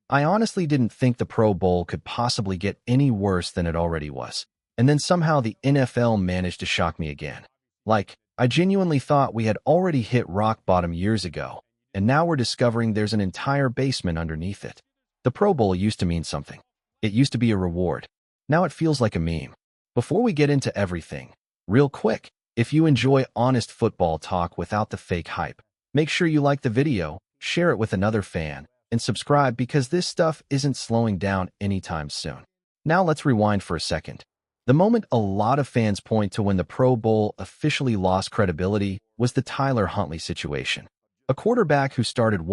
I honestly didn't think the Pro Bowl could possibly get any worse than it already was. And then somehow the NFL managed to shock me again. Like, I genuinely thought we had already hit rock bottom years ago, and now we're discovering there's an entire basement underneath it. The Pro Bowl used to mean something. It used to be a reward. Now it feels like a meme. Before we get into everything, real quick, if you enjoy honest football talk without the fake hype, make sure you like the video, share it with another fan, and subscribe because this stuff isn't slowing down anytime soon. Now let's rewind for a second. The moment a lot of fans point to when the Pro Bowl officially lost credibility was the Tyler Huntley situation. A quarterback who started,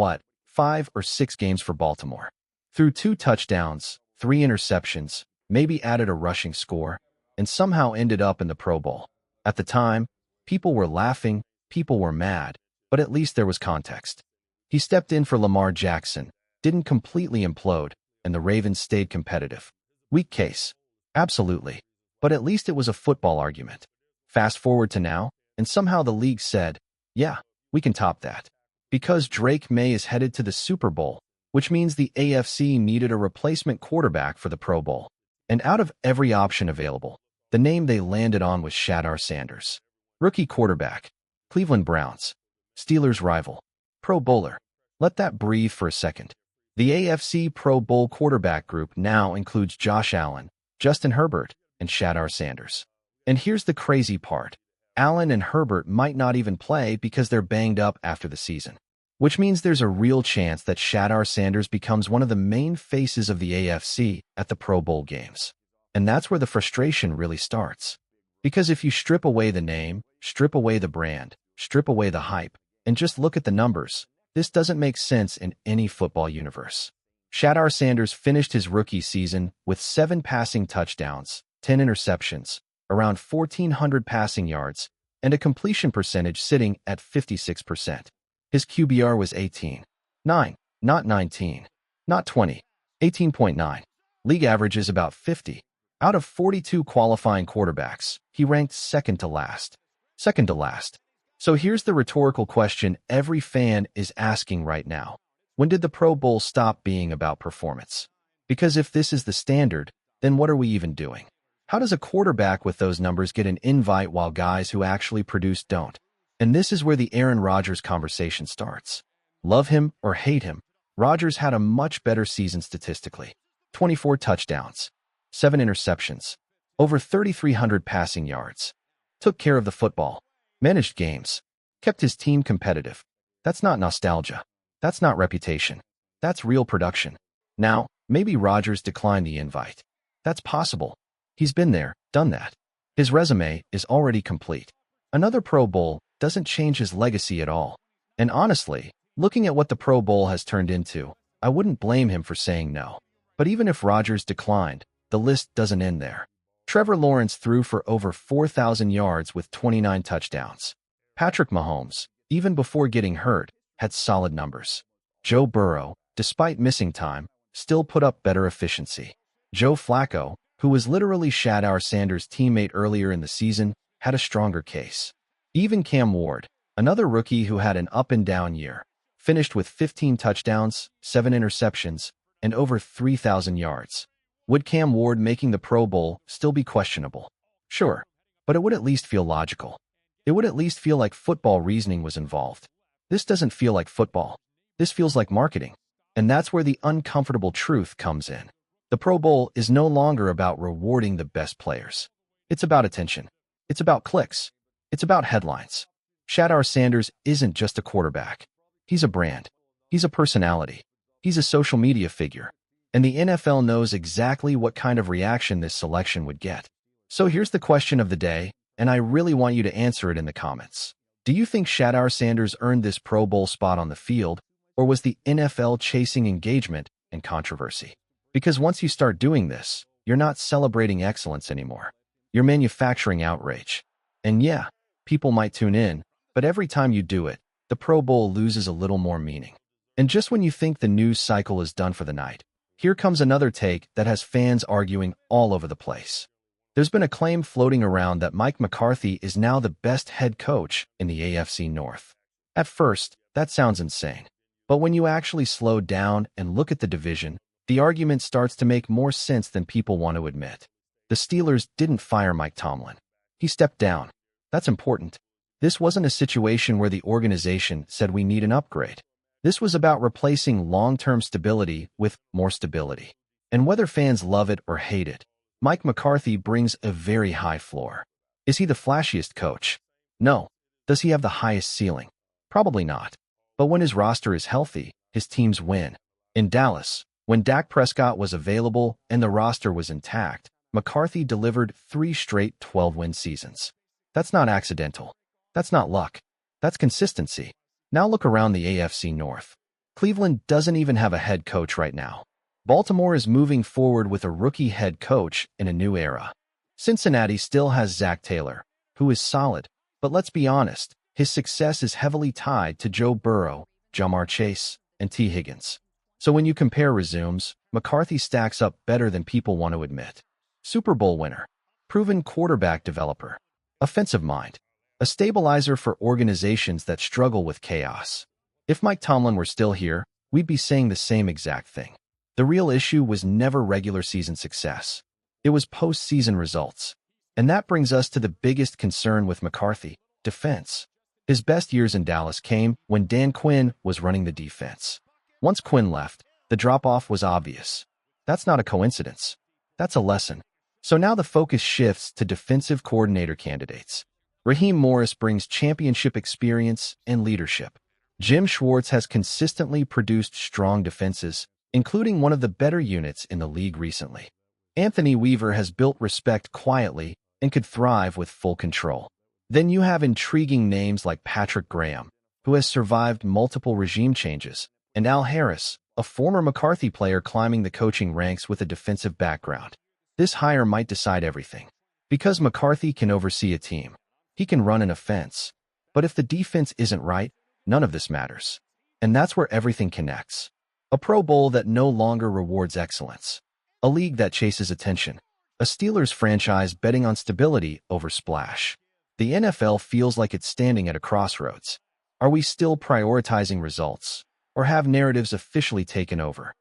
5 or 6 games for Baltimore. Threw 2 touchdowns, 3 interceptions, maybe added a rushing score, and somehow ended up in the Pro Bowl. At the time, people were laughing, people were mad, but at least there was context. He stepped in for Lamar Jackson, didn't completely implode, and the Ravens stayed competitive. Weak case. Absolutely. But at least it was a football argument. Fast forward to now, and somehow the league said, yeah, we can top that. Because Drake May is headed to the Super Bowl, which means the AFC needed a replacement quarterback for the Pro Bowl. And out of every option available, the name they landed on was Shadar Sanders. Rookie quarterback, Cleveland Browns, Steelers rival, Pro Bowler. Let that breathe for a second. The AFC Pro Bowl quarterback group now includes Josh Allen, Justin Herbert, and Shadar Sanders. And here's the crazy part. Allen and Herbert might not even play because they're banged up after the season, which means there's a real chance that Shadar Sanders becomes one of the main faces of the AFC at the Pro Bowl games. And that's where the frustration really starts. Because if you strip away the name, strip away the brand, strip away the hype, and just look at the numbers, this doesn't make sense in any football universe. Shadar Sanders finished his rookie season with 7 passing touchdowns, 10 interceptions, around 1,400 passing yards, and a completion percentage sitting at 56%. His QBR was 18.9, not 19, not 20, 18.9. League average is about 50. Out of 42 qualifying quarterbacks, he ranked second to last. Second to last. So here's the rhetorical question every fan is asking right now. When did the Pro Bowl stop being about performance? Because if this is the standard, then what are we even doing? How does a quarterback with those numbers get an invite while guys who actually produce don't? And this is where the Aaron Rodgers conversation starts. Love him or hate him, Rodgers had a much better season statistically. 24 touchdowns, 7 interceptions, over 3,300 passing yards. Took care of the football, managed games, kept his team competitive. That's not nostalgia. That's not reputation. That's real production. Now, maybe Rodgers declined the invite. That's possible. He's been there, done that. His resume is already complete. Another Pro Bowl doesn't change his legacy at all. And honestly, looking at what the Pro Bowl has turned into, I wouldn't blame him for saying no. But even if Rodgers declined, the list doesn't end there. Trevor Lawrence threw for over 4,000 yards with 29 touchdowns. Patrick Mahomes, even before getting hurt, had solid numbers. Joe Burrow, despite missing time, still put up better efficiency. Joe Flacco, who was literally Shadar Sanders' teammate earlier in the season, had a stronger case. Even Cam Ward, another rookie who had an up-and-down year, finished with 15 touchdowns, 7 interceptions, and over 3,000 yards. Would Cam Ward making the Pro Bowl still be questionable? Sure, but it would at least feel logical. It would at least feel like football reasoning was involved. This doesn't feel like football. This feels like marketing. And that's where the uncomfortable truth comes in. The Pro Bowl is no longer about rewarding the best players. It's about attention. It's about clicks. It's about headlines. Shadar Sanders isn't just a quarterback. He's a brand. He's a personality. He's a social media figure. And the NFL knows exactly what kind of reaction this selection would get. So here's the question of the day, and I really want you to answer it in the comments. Do you think Shadar Sanders earned this Pro Bowl spot on the field, or was the NFL chasing engagement and controversy? Because once you start doing this, you're not celebrating excellence anymore. You're manufacturing outrage. And yeah, people might tune in, but every time you do it, the Pro Bowl loses a little more meaning. And just when you think the news cycle is done for the night, here comes another take that has fans arguing all over the place. There's been a claim floating around that Mike McCarthy is now the best head coach in the AFC North. At first, that sounds insane. But when you actually slow down and look at the division, the argument starts to make more sense than people want to admit. The Steelers didn't fire Mike Tomlin. He stepped down. That's important. This wasn't a situation where the organization said we need an upgrade. This was about replacing long-term stability with more stability. And whether fans love it or hate it, Mike McCarthy brings a very high floor. Is he the flashiest coach? No. Does he have the highest ceiling? Probably not. But when his roster is healthy, his teams win. In Dallas, when Dak Prescott was available and the roster was intact, McCarthy delivered 3 straight 12-win seasons. That's not accidental. That's not luck. That's consistency. Now look around the AFC North. Cleveland doesn't even have a head coach right now. Baltimore is moving forward with a rookie head coach in a new era. Cincinnati still has Zach Taylor, who is solid, but let's be honest, his success is heavily tied to Joe Burrow, Ja'Marr Chase, and T. Higgins. So when you compare resumes, McCarthy stacks up better than people want to admit. Super Bowl winner, proven quarterback developer, offensive mind, a stabilizer for organizations that struggle with chaos. If Mike Tomlin were still here, we'd be saying the same exact thing. The real issue was never regular season success. It was postseason results. And that brings us to the biggest concern with McCarthy, defense. His best years in Dallas came when Dan Quinn was running the defense. Once Quinn left, the drop-off was obvious. That's not a coincidence. That's a lesson. So now the focus shifts to defensive coordinator candidates. Raheem Morris brings championship experience and leadership. Jim Schwartz has consistently produced strong defenses, including one of the better units in the league recently. Anthony Weaver has built respect quietly and could thrive with full control. Then you have intriguing names like Patrick Graham, who has survived multiple regime changes, and Al Harris, a former McCarthy player climbing the coaching ranks with a defensive background. This hire might decide everything. Because McCarthy can oversee a team, he can run an offense. But if the defense isn't right, none of this matters. And that's where everything connects. A Pro Bowl that no longer rewards excellence. A league that chases attention. A Steelers franchise betting on stability over splash. The NFL feels like it's standing at a crossroads. Are we still prioritizing results, or have narratives officially taken over?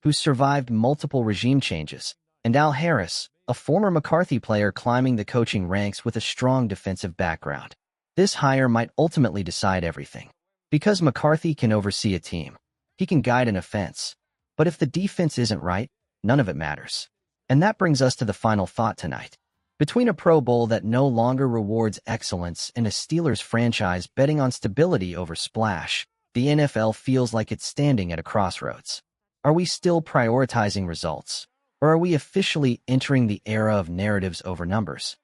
Who survived multiple regime changes, and Al Harris, a former McCarthy player climbing the coaching ranks with a strong defensive background. This hire might ultimately decide everything. Because McCarthy can oversee a team, he can guide an offense. But if the defense isn't right, none of it matters. And that brings us to the final thought tonight. Between a Pro Bowl that no longer rewards excellence and a Steelers franchise betting on stability over splash, the NFL feels like it's standing at a crossroads. Are we still prioritizing results, or are we officially entering the era of narratives over numbers?